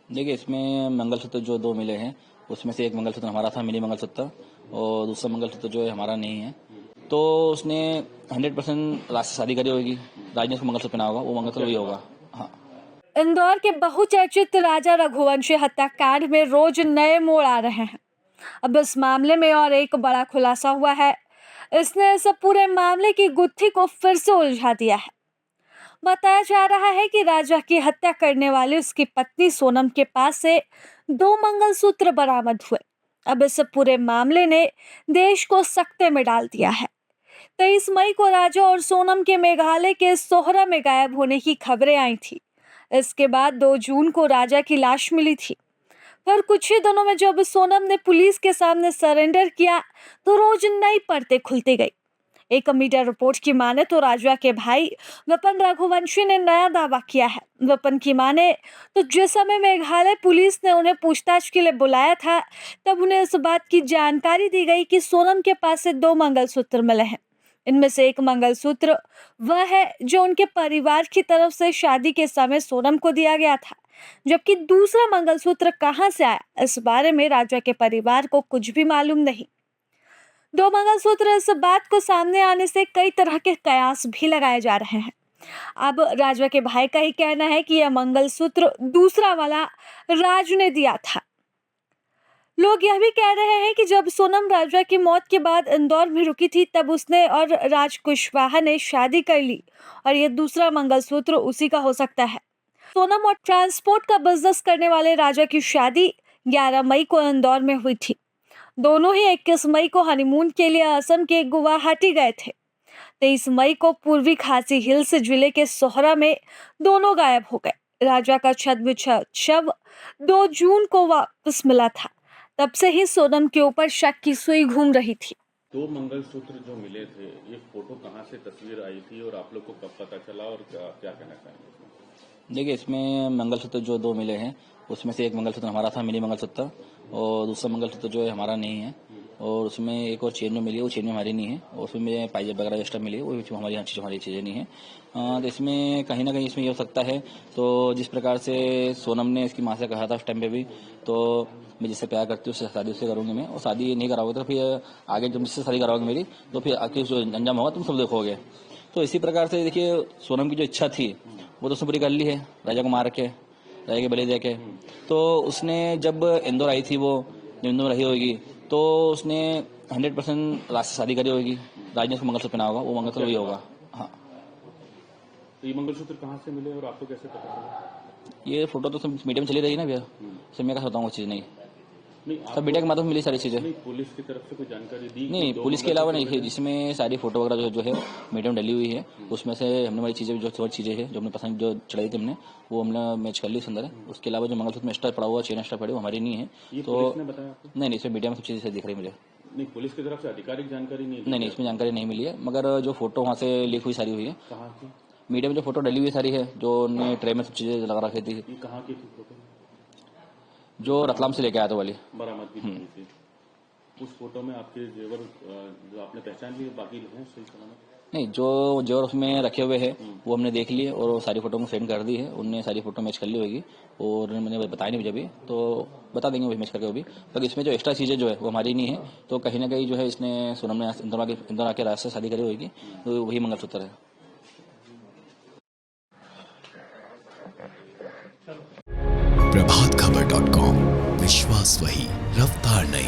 देखिए, इसमें मंगलसूत्र जो 2 मिले हैं, उसमें से एक मंगलसूत्र हमारा था, मिनी मंगलसूत्र, और दूसरा मंगलसूत्र जो है हमारा नहीं है। तो उसने 100% राज से शादी करी होगी, राज ने उसको मंगलसूत्र पहना होगा, वो मंगलसूत्र वही होगा। हाँ। इंदौर के बहुचर्चित राजा रघुवंशी हत्याकांड में रोज नए मोड़ आ रहे हैं। अब इस मामले में और एक बड़ा खुलासा हुआ है। इसने इस पूरे मामले की गुत्थी को फिर से उलझा दिया है। बताया जा रहा है कि राजा की हत्या करने वाली उसकी पत्नी सोनम के पास से 2 मंगलसूत्र बरामद हुए। अब इस पूरे मामले ने देश को सकते में डाल दिया है। 23 मई को राजा और सोनम के मेघालय के सोहरा में गायब होने की खबरें आई थी। इसके बाद 2 जून को राजा की लाश मिली थी। फिर कुछ ही दिनों में जब सोनम ने पुलिस के सामने सरेंडर किया तो रोज नई परतें खुलती गई। एक मीडिया रिपोर्ट की माने तो राजा के भाई विपिन रघुवंशी ने नया दावा किया है। विपिन की माने तो जिस समय मेघालय पुलिस ने उन्हें पूछताछ के लिए बुलाया था, तब उन्हें इस बात की जानकारी दी गई कि सोनम के पास से 2 मंगलसूत्र मिले हैं। इनमें से एक मंगलसूत्र वह है जो उनके परिवार की तरफ से शादी के समय सोनम को दिया गया था, जबकि दूसरा मंगलसूत्र कहां से आया, इस बारे में राजा के परिवार को कुछ भी मालूम नहीं। 2 मंगलसूत्र इस बात को सामने आने से कई तरह के कयास भी लगाए जा रहे हैं। अब राजा के भाई का ही कहना है कि यह मंगलसूत्र दूसरा वाला राज ने दिया था। लोग यह भी कह रहे हैं कि जब सोनम राजा की मौत के बाद इंदौर में रुकी थी, तब उसने और राज कुशवाहा ने शादी कर ली और यह दूसरा मंगलसूत्र उसी का हो सकता है। सोनम और ट्रांसपोर्ट का बिजनेस करने वाले राजा की शादी 11 मई को इंदौर में हुई थी। दोनों ही 21 मई को हनीमून के लिए असम के गुवाहाटी गए थे। 23 मई को पूर्वी खासी हिल्स जिले के सोहरा में दोनों गायब हो गए। राजा का छत बिछा शव 2 जून को वापस मिला था। तब से ही सोनम के ऊपर शक की सुई घूम रही थी। 2 मंगलसूत्र जो मिले थे, ये फोटो कहाँ से तस्वीर आई थी और आप लोग को कब पता चला और क्या कहना चाहेंगे इसमें? देखिए, इसमें मंगलसूत्र जो 2 मिले हैं, उसमें से एक मंगलसूत्र हमारा था, मिनी मंगलसूत्र, और दूसरा मंगलसूत्र जो है हमारा नहीं है। और उसमें एक और चेन जो मिली है, वो चेन में हमारी नहीं है, और उसमें पाइजेब वगैरह एक्स्ट्रा मिली है, वो हमारी हमारी चीज़ें नहीं है। तो इसमें कहीं ना कहीं इसमें ये हो सकता है, तो जिस प्रकार से सोनम ने इसकी माँ से कहा था उस टाइम पे भी, तो मैं जिससे प्यार करती हूँ उससे शादी उससे करूँगी मैं, और शादी नहीं कराओगे तो फिर आगे जब जिससे शादी कराओगे मेरी, तो फिर आगे जो अंजाम होगा तुम सब देखोगे। तो इसी प्रकार से देखिए, सोनम की जो इच्छा थी वो तो उसने पूरी कर ली है, राजा को मार के, राजा के बलि दे के। तो उसने जब इंदौर आई थी, वो जब इंदौर रही होगी, तो उसने 100% राज से शादी करी होगी, राज ने उसको मंगलसूत्र पहना होगा, वो मंगलसूत्र वही होगा। हाँ। तो ये मंगलसूत्र कहाँ से मिले और आपको कैसे पता चला? ये फोटो तो सब मीडिया में चली रही ना भैया, सब मैं क्या बताऊँ वो चीज़ नहीं, सब मीडिया के माध्यम से मिली सारी चीज़ें। नहीं, पुलिस की तरफ से कोई जानकारी दी? नहीं, पुलिस के अलावा नहीं है, जिसमें सारी फोटो वगैरह जो है मीडिया में डली हुई है, उसमें से हमने हमारी चीज़ें जो और चीज़ें हैं जो हमने पसंद जो चढ़ाई थी हमने, वो हमने मैच कर ली उसके अंदर। उसके अलावा जो मंगलसूत्र में एक्स्ट्रा पड़ा हुआ, चेन एक्स्ट्रा पड़ी, वो हमारी नहीं है। ये तो पुलिस ने बताया आपको? नहीं, इसमें मीडिया में सब चीज़ें दिख रही है मुझे। नहीं, पुलिस की तरफ से आधिकारिक जानकारी नहीं दी? नहीं, इसमें जानकारी नहीं मिली है, मगर जो फोटो वहाँ से लीक हुई सारी हुई है। कहाँ की? मीडिया में जो फोटो डली हुई सारी है, जो उन्होंने ट्रे में सब चीज़ें लगा रखी थी, ये कहाँ की थी फोटो? जो रतलाम से लेके आया था वाली। बरामद की थी। उस फोटो में आपके जेवर जो आपने पहचान लिए, बाकी हैं सही सलामत? नहीं, जो जेवर उसमें रखे हुए हैं वो हमने देख लिए और वो सारी फोटो में सेंड कर दी है, उनने सारी फोटो मैच कर ली होगी, और मैंने बताया नहीं मुझे अभी, तो बता देंगे वही मैच करके वो भी। पर इसमें जो एक्स्ट्रा चीज़ें जो है वो हमारी नहीं है, तो कहीं ना कहीं जो है इसने सोनम ने इंदौर आके राज से शादी करी होगी, तो वही मंगलसूत्र है। प्रभातखबर.com, विश्वास वही, रफ्तार नहीं।